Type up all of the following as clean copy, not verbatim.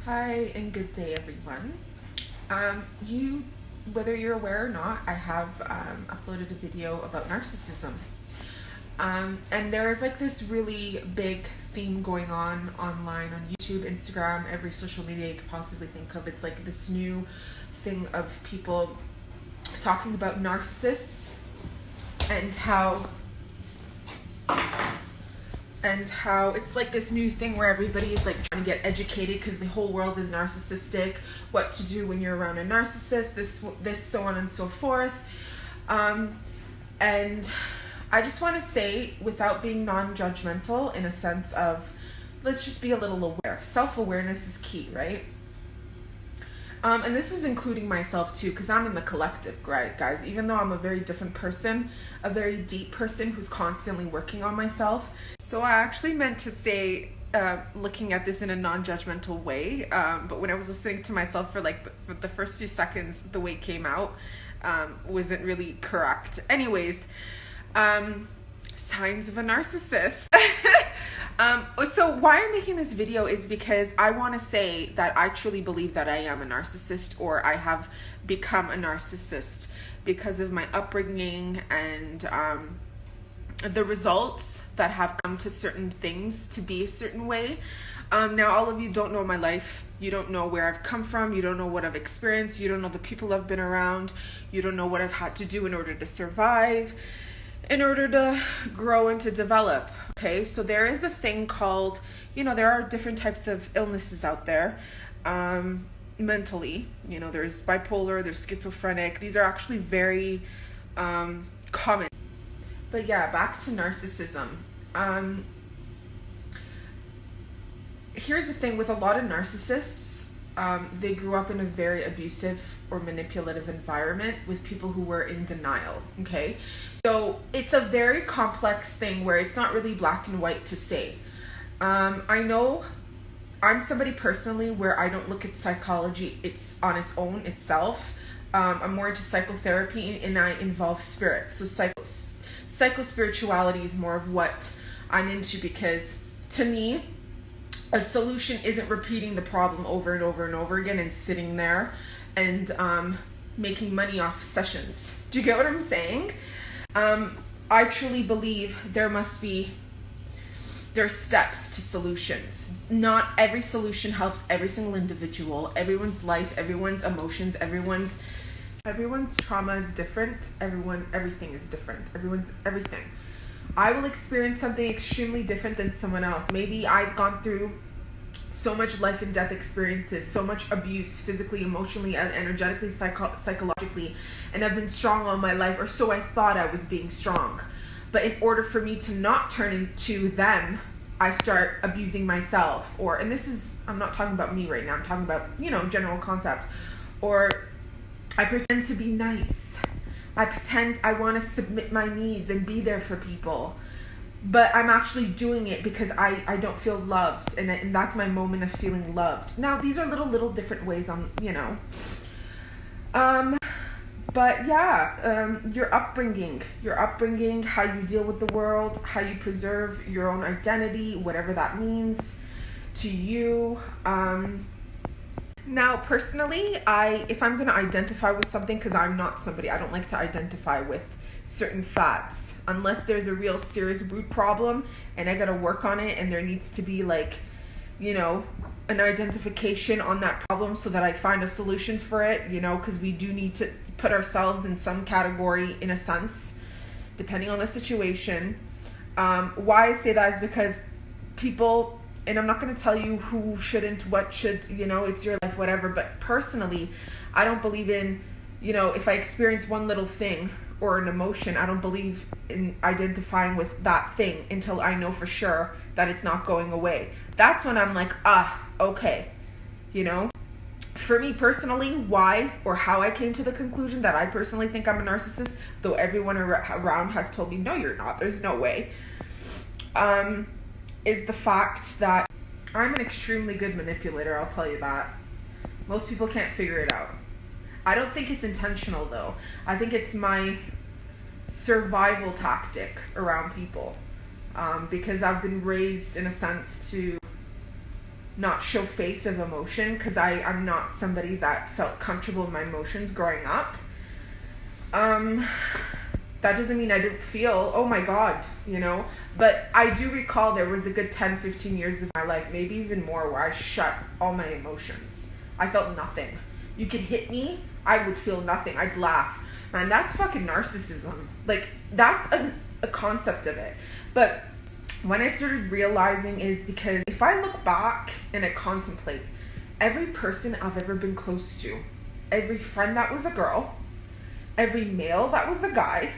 Hi and good day, everyone. Whether you're aware or not, I have uploaded a video about narcissism. And there is like this really big theme going on online on YouTube, Instagram, every social media you could possibly think of. It's like this new thing of people talking about narcissists and how it's like this new thing where everybody is like trying to get educated because the whole world is narcissistic, what to do when you're around a narcissist, this so on and so forth. And I just want to say, without being non-judgmental, in a sense of, let's just be a little aware. Self-awareness is key, right? And this is including myself too, because I'm in the collective, right, guys? Even though I'm a very different person, a very deep person who's constantly working on myself. So I actually meant to say, looking at this in a non-judgmental way, but when I was listening to myself for the first few seconds, the way it came out wasn't really correct. Anyways, signs of a narcissist. So why I'm making this video is because I want to say that I truly believe that I am a narcissist, or I have become a narcissist because of my upbringing and the results that have come to certain things to be a certain way. Now, all of you don't know my life. You don't know where I've come from. You don't know what I've experienced. You don't know the people I've been around. You don't know what I've had to do in order to survive, in order to grow and to develop. Okay, so there is a thing called, there are different types of illnesses out there mentally. There's bipolar, there's schizophrenic. These are actually very common. But yeah, back to narcissism. Here's the thing with a lot of narcissists, they grew up in a very abusive or manipulative environment with people who were in denial, okay? So it's a very complex thing where it's not really black and white to say. I know I'm somebody personally where I don't look at psychology on its own itself. I'm more into psychotherapy, and I involve spirit. So psychospirituality is more of what I'm into, because to me, a solution isn't repeating the problem over and over and over again and sitting there and making money off sessions. Do you get what I'm saying? I truly believe there's steps to solutions. Not every solution helps every single individual. Everyone's life, everyone's emotions, everyone's trauma is different. Everything is different. Everything. I will experience something extremely different than someone else. Maybe I've gone through so much life and death experiences, so much abuse, physically, emotionally, and energetically, psychologically, and I've been strong all my life, or so I thought I was being strong. But in order for me to not turn into them, I start abusing myself. I'm not talking about me right now, I'm talking about, general concept. Or I pretend to be nice. I pretend I want to submit my needs and be there for people. But I'm actually doing it because I don't feel loved, and that's my moment of feeling loved. Now, these are little different ways on, But yeah, your upbringing, how you deal with the world, how you preserve your own identity, whatever that means to you. Now, personally, if I'm going to identify with something, because I'm not somebody, I don't like to identify with certain fads unless there's a real serious root problem and I got to work on it, and there needs to be an identification on that problem so that I find a solution for it, because we do need to put ourselves in some category in a sense, depending on the situation. Why I say that is because people, and I'm not going to tell you who shouldn't, what should, it's your life, whatever. But personally, I don't believe in, if I experience one little thing or an emotion, I don't believe in identifying with that thing until I know for sure that it's not going away. That's when I'm like, okay, For me personally, why or how I came to the conclusion that I personally think I'm a narcissist, though everyone around has told me, no, you're not, there's no way, is the fact that I'm an extremely good manipulator, I'll tell you that. Most people can't figure it out. I don't think it's intentional, though. I think it's my survival tactic around people, because I've been raised in a sense to not show face of emotion, because I'm not somebody that felt comfortable in my emotions growing up. That doesn't mean I didn't feel, oh my God, you know, but I do recall there was a good 10-15 years of my life, maybe even more, where I shut all my emotions. I felt nothing. You could hit me, I would feel nothing. I'd laugh. Man, that's fucking narcissism. Like, that's a concept of it. But when I started realizing is because if I look back and I contemplate every person I've ever been close to, every friend that was a girl, every male that was a guy,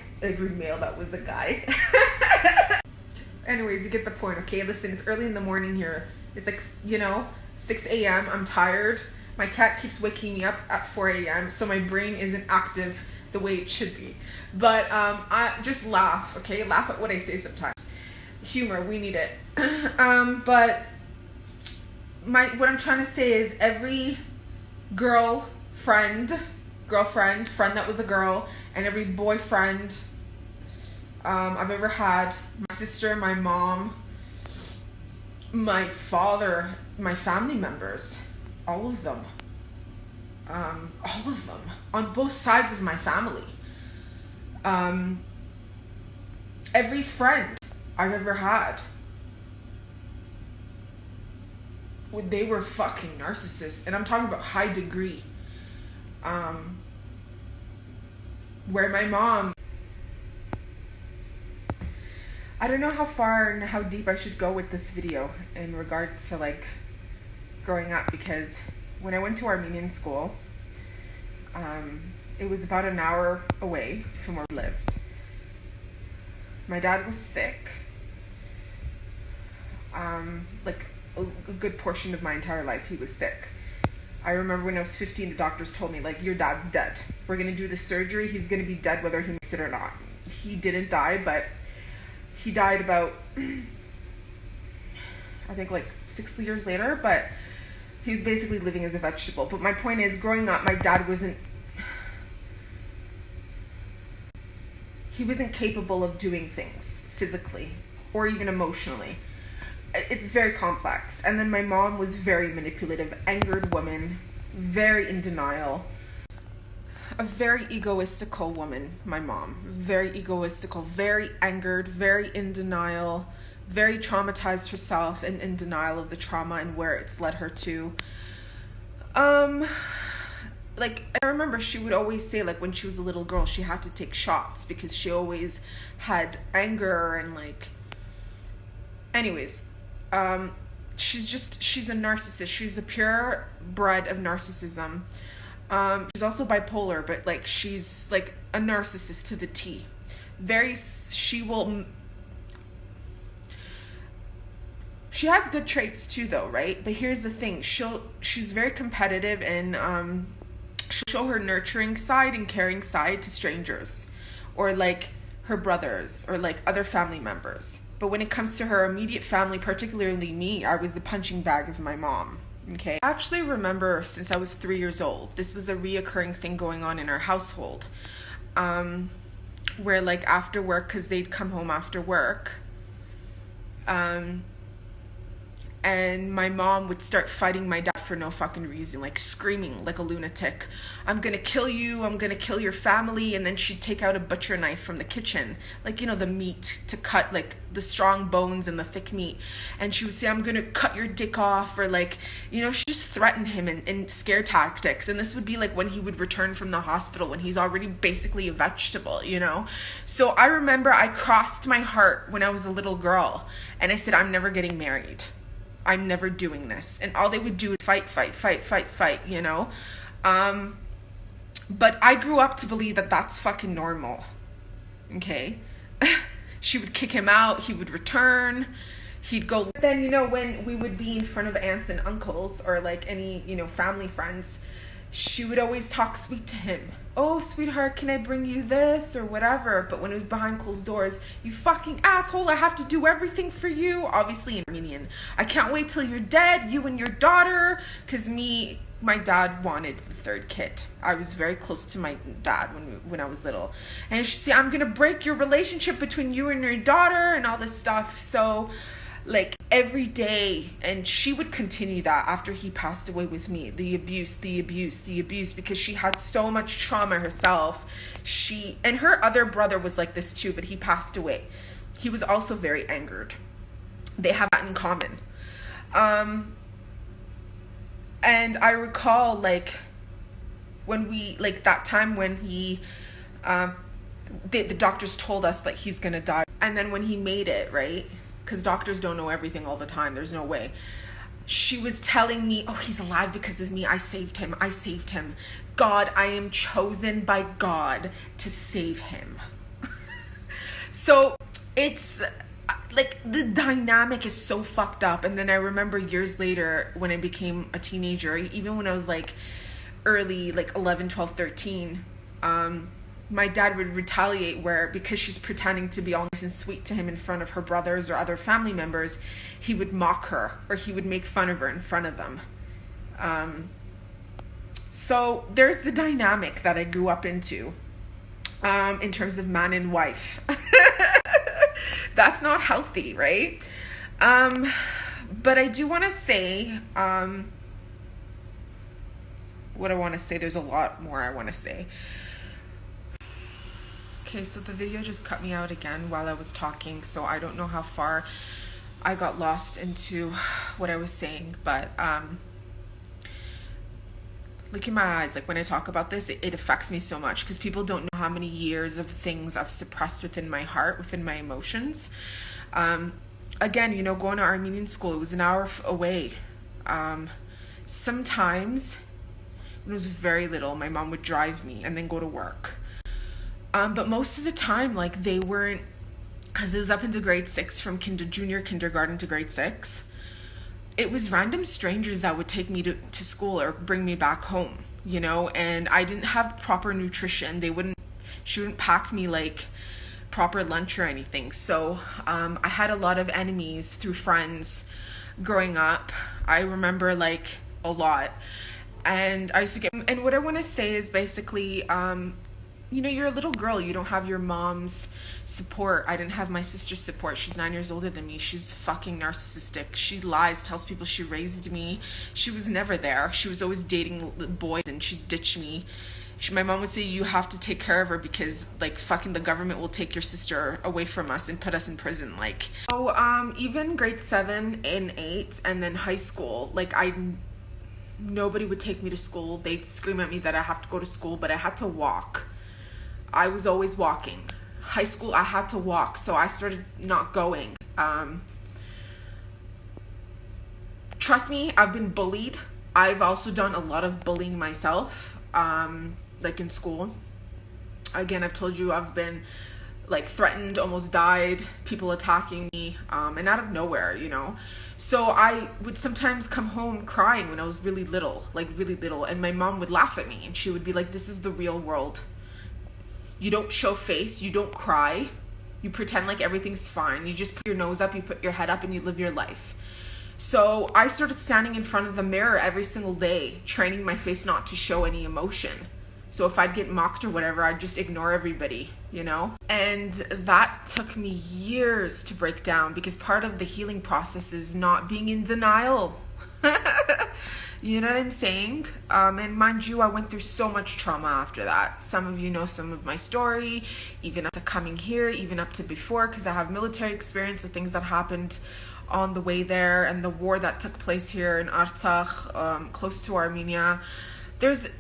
anyways, you get the point. Okay, listen, it's early in the morning here. It's like, you know, 6 a.m. I'm tired. My cat keeps waking me up at 4 a.m. so my brain isn't active the way it should be. But I just laugh, okay? Laugh at what I say sometimes. Humor, we need it. But what I'm trying to say is every girlfriend that was a girl, and every boyfriend I've ever had, my sister, my mom, my father, my family members, all of them, on both sides of my family, every friend I've ever had, they were fucking narcissists, and I'm talking about high degree. Where my mom, I don't know how far and how deep I should go with this video in regards to like growing up, because when I went to Armenian school, it was about an hour away from where we lived. My dad was sick, like a good portion of my entire life he was sick. I remember when I was 15, the doctors told me, like, your dad's dead. We're going to do the surgery. He's going to be dead whether he makes it or not. He didn't die, but he died about, I think, like 6 years later. But he was basically living as a vegetable. But my point is, growing up, my dad wasn't capable of doing things physically or even emotionally. It's very complex. And then my mom was very manipulative, angered woman, very in denial. A very egoistical woman, my mom. Very egoistical, very angered, very in denial, very traumatized herself and in denial of the trauma and where it's led her to. Like, I remember she would always say, like, when she was a little girl, she had to take shots because she always had anger and, like, anyways. She's a narcissist. She's a purebred of narcissism. She's also bipolar, but like she's like a narcissist to the T. She has good traits too, though, right? But here's the thing: she's very competitive, and she'll show her nurturing side and caring side to strangers, or like her brothers, or like other family members. But when it comes to her immediate family, particularly me, I was the punching bag of my mom, okay? I actually remember since I was 3 years old, this was a reoccurring thing going on in our household, where like after work, because they'd come home after work, and my mom would start fighting my dad for no fucking reason, like screaming like a lunatic. I'm gonna kill you, I'm gonna kill your family. And then she'd take out a butcher knife from the kitchen, like, you know, the meat to cut, like the strong bones and the thick meat. And she would say, I'm gonna cut your dick off, or like, you know, she just threatened him in scare tactics. And this would be like when he would return from the hospital, when he's already basically a vegetable, you know? So I remember I crossed my heart when I was a little girl, and I said, I'm never getting married. I'm never doing this. And all they would do is fight, you know? But I grew up to believe that that's fucking normal. Okay? She would kick him out. He would return. He'd go. Then, you know, when we would be in front of aunts and uncles or like any, you know, family friends, she would always talk sweet to him. Oh, sweetheart, can I bring you this or whatever? But when it was behind closed doors, you fucking asshole, I have to do everything for you. Obviously in Armenian. I can't wait till you're dead, you and your daughter. Because my dad wanted the third kid. I was very close to my dad when I was little. And she'd say, I'm going to break your relationship between you and your daughter and all this stuff. So like every day. And she would continue that after he passed away with me, the abuse, because she had so much trauma herself. She and her other brother was like this too, but he passed away. He was also very angered. They have that in common. And I recall, like, when we, like, that time when he the doctors told us like he's gonna die, and then when he made it, right, because doctors don't know everything all the time, there's no way, she was telling me, oh, he's alive because of me, I saved him, God, I am chosen by God to save him. So it's like the dynamic is so fucked up. And then I remember years later when I became a teenager, even when I was like early, like 11, 12, 13, my dad would retaliate, where because she's pretending to be all nice and sweet to him in front of her brothers or other family members, he would mock her or he would make fun of her in front of them. So there's the dynamic that I grew up into, in terms of man and wife. That's not healthy, right? But I do want to say, what I want to say, there's a lot more I want to say. Okay, so the video just cut me out again while I was talking, so I don't know how far I got lost into what I was saying, but look in my eyes. Like, when I talk about this, it affects me so much because people don't know how many years of things I've suppressed within my heart, within my emotions. Again, you know, going to Armenian school, it was an hour away. Sometimes when I was very little, my mom would drive me and then go to work. But most of the time, like, they weren't, because it was up into grade 6, from junior kindergarten to grade 6. It was random strangers that would take me to school or bring me back home, you know, and I didn't have proper nutrition. She wouldn't pack me like proper lunch or anything. So I had a lot of enemies through friends growing up. I remember, like, a lot. And I used to get, and what I want to say is basically, you know, you're a little girl, you don't have your mom's support. I didn't have my sister's support. She's 9 years older than me. She's fucking narcissistic. She lies, tells people she raised me. She was never there. She was always dating boys and she'd ditch me. My mom would say, you have to take care of her because, like, fucking the government will take your sister away from us and put us in prison. Like, so even grade 7 and 8 and then high school, like, nobody would take me to school. They'd scream at me that I have to go to school, but I had to walk. I was always walking. High school, I had to walk, so I started not going. Trust me, I've been bullied. I've also done a lot of bullying myself, like in school. Again, I've told you I've been, like, threatened, almost died, people attacking me, and out of nowhere, you know. So I would sometimes come home crying when I was really little, and my mom would laugh at me, and she would be like, this is the real world. You don't show face, you don't cry, you pretend like everything's fine, you just put your nose up, you put your head up, and you live your life. So I started standing in front of the mirror every single day, training my face not to show any emotion. So if I'd get mocked or whatever, I'd just ignore everybody, you know? And that took me years to break down, because part of the healing process is not being in denial. You know what I'm saying? And mind you, I went through so much trauma after that. Some of you know some of my story, even up to coming here, even up to before, because I have military experience, the things that happened on the way there, and the war that took place here in Artsakh, close to Armenia.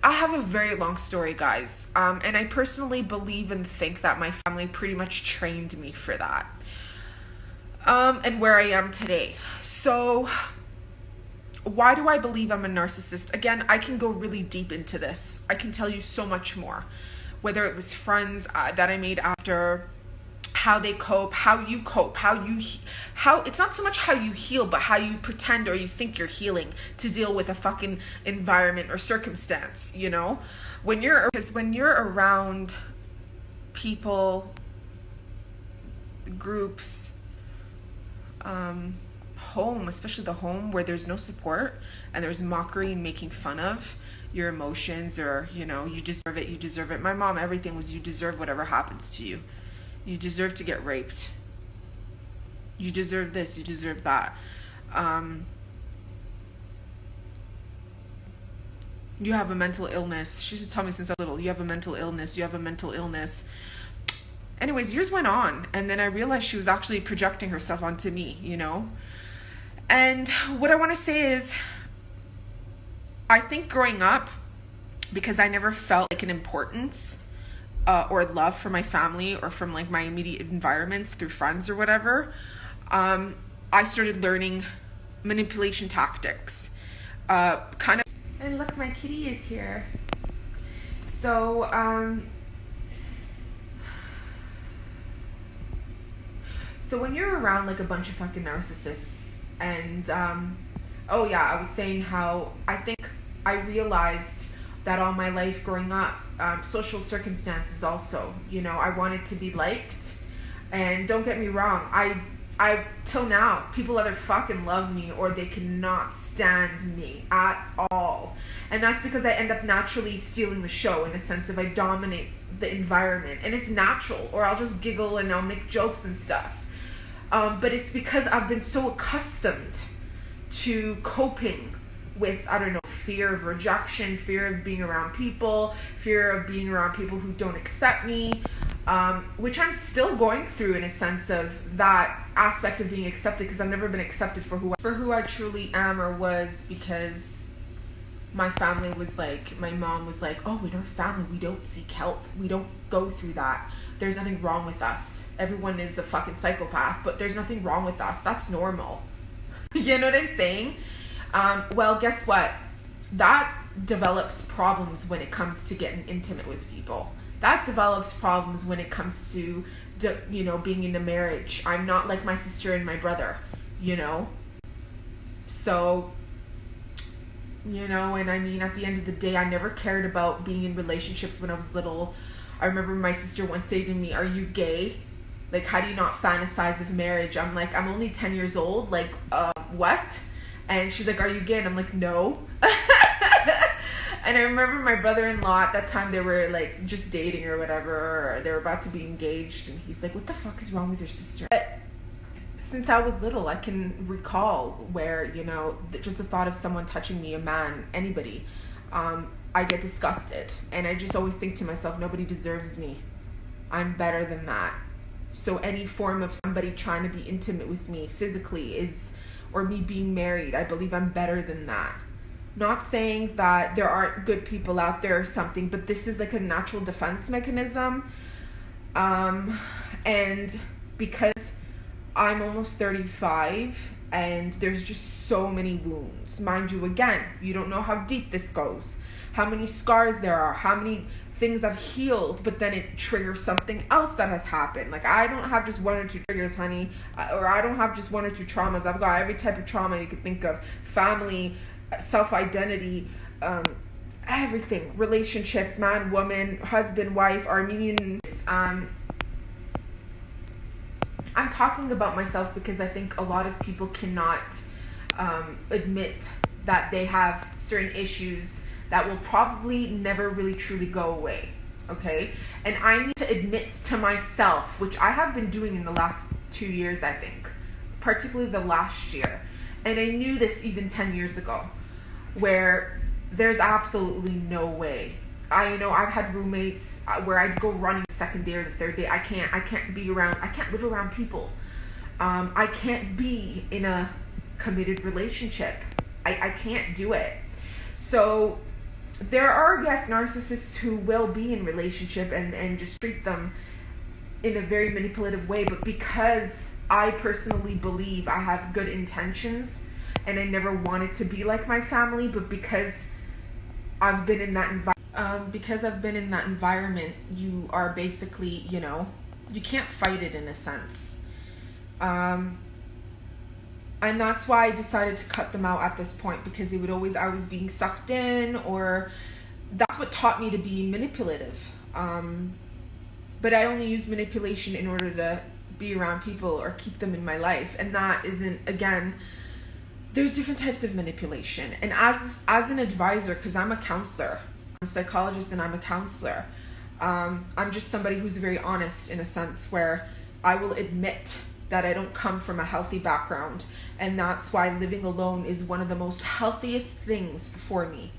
I have a very long story, guys. And I personally believe and think that my family pretty much trained me for that. And where I am today. So why do I believe I'm a narcissist? Again, I can go really deep into this. I can tell you so much more. Whether it was friends that I made after, how they cope, how you cope, how it's not so much how you heal, but how you pretend or you think you're healing to deal with a fucking environment or circumstance, you know? Because when you're around people, groups, home, especially the home where there's no support and there's mockery and making fun of your emotions, or, you know, you deserve it. My mom, everything was, you deserve whatever happens to you. You deserve to get raped. You deserve this, you deserve that. You have a mental illness. She used to tell me since I was little, you have a mental illness, you have a mental illness. Anyways, years went on, and then I realized she was actually projecting herself onto me, you know? And what I want to say is, I think growing up, because I never felt like an importance or love for my family or from like my immediate environments through friends or whatever, I started learning manipulation tactics. Kind of. And look, my kitty is here. So, so when you're around like a bunch of fucking narcissists, and oh yeah, I was saying how I think I realized that all my life growing up, social circumstances also, you know, I wanted to be liked. And don't get me wrong, I till now, people either fucking love me or they cannot stand me at all. And that's because I end up naturally stealing the show, in a sense of I dominate the environment. And it's natural, or I'll just giggle and I'll make jokes and stuff. But it's because I've been so accustomed to coping with, I don't know, fear of rejection, fear of being around people, fear of being around people who don't accept me, which I'm still going through, in a sense of that aspect of being accepted, because I've never been accepted for who I truly am or was, because my family was like, my mom was like, oh, in our family we don't seek help, we don't go through that, there's nothing wrong with us, everyone is a fucking psychopath, but there's nothing wrong with us, that's normal. You know what I'm saying? Well, guess what? That develops problems when it comes to getting intimate with people. That develops problems when it comes to, you know, being in a marriage. I'm not like my sister and my brother, you know? So, you know, and I mean, at the end of the day, I never cared about being in relationships when I was little. I remember my sister once saying to me, are you gay? Like, how do you not fantasize of marriage? I'm like, I'm only 10 years old. Like, what? And she's like, are you gay? And I'm like, no. And I remember my brother-in-law at that time, they were like just dating or whatever, or they were about to be engaged. And he's like, what the fuck is wrong with your sister? But since I was little, I can recall where, you know, just the thought of someone touching me, a man, anybody, I get disgusted. And I just always think to myself, nobody deserves me. I'm better than that. So any form of somebody trying to be intimate with me physically is, or me being married, I believe I'm better than that. Not saying that there aren't good people out there or something, but this is like a natural defense mechanism. And because I'm almost 35 and there's just so many wounds. Mind you, again, you don't know how deep this goes, how many scars there are, how many things I've healed, but then it triggers something else that has happened. Like, I don't have just one or two triggers, honey, or I don't have just one or two traumas. I've got every type of trauma you could think of: family, self-identity, everything, relationships, man, woman, husband, wife, Armenian. I'm talking about myself because I think a lot of people cannot admit that they have certain issues that will probably never really truly go away, okay? And I need to admit to myself, which I have been doing in the last 2 years, I think, particularly the last year. And I knew this even 10 years ago, where there's absolutely no way. I've had roommates where I'd go running the second day or the third day. I can't live around people. I can't be in a committed relationship. I can't do it. So there are, yes, narcissists who will be in relationship and just treat them in a very manipulative way, but because I personally believe I have good intentions and I never wanted to be like my family, but because I've been in that environment, you are basically, you know, you can't fight it in a sense. And that's why I decided to cut them out at this point, because I was being sucked in, or that's what taught me to be manipulative. But I only use manipulation in order to be around people or keep them in my life. And that isn't, again, there's different types of manipulation. And as an advisor, because I'm a counselor, I'm a psychologist and I'm a counselor, I'm just somebody who's very honest in a sense, where I will admit that I don't come from a healthy background, and that's why living alone is one of the most healthiest things for me.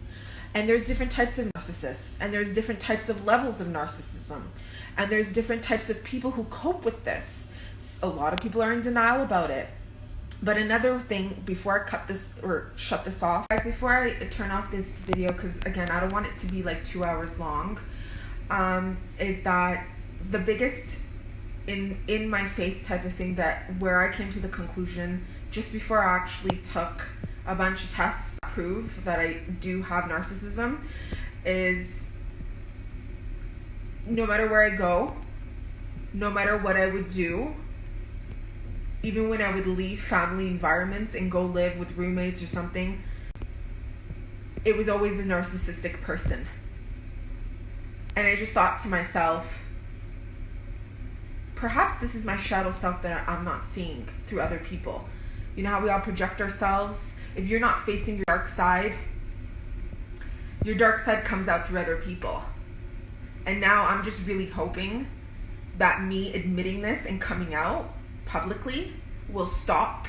And there's different types of narcissists, and there's different types of levels of narcissism, and there's different types of people who cope with this. A lot of people are in denial about it. But another thing, before I cut this or shut this off, guys, before I turn off this video, because again, I don't want it to be like 2 hours long, is that the biggest in my face type of thing, that where I came to the conclusion just before I actually took a bunch of tests to prove that I do have narcissism, is no matter where I go, no matter what I would do, even when I would leave family environments and go live with roommates or something, it was always a narcissistic person. And I just thought to myself, perhaps this is my shadow self that I'm not seeing through other people. You know how we all project ourselves? If you're not facing your dark side comes out through other people. And now I'm just really hoping that me admitting this and coming out publicly will stop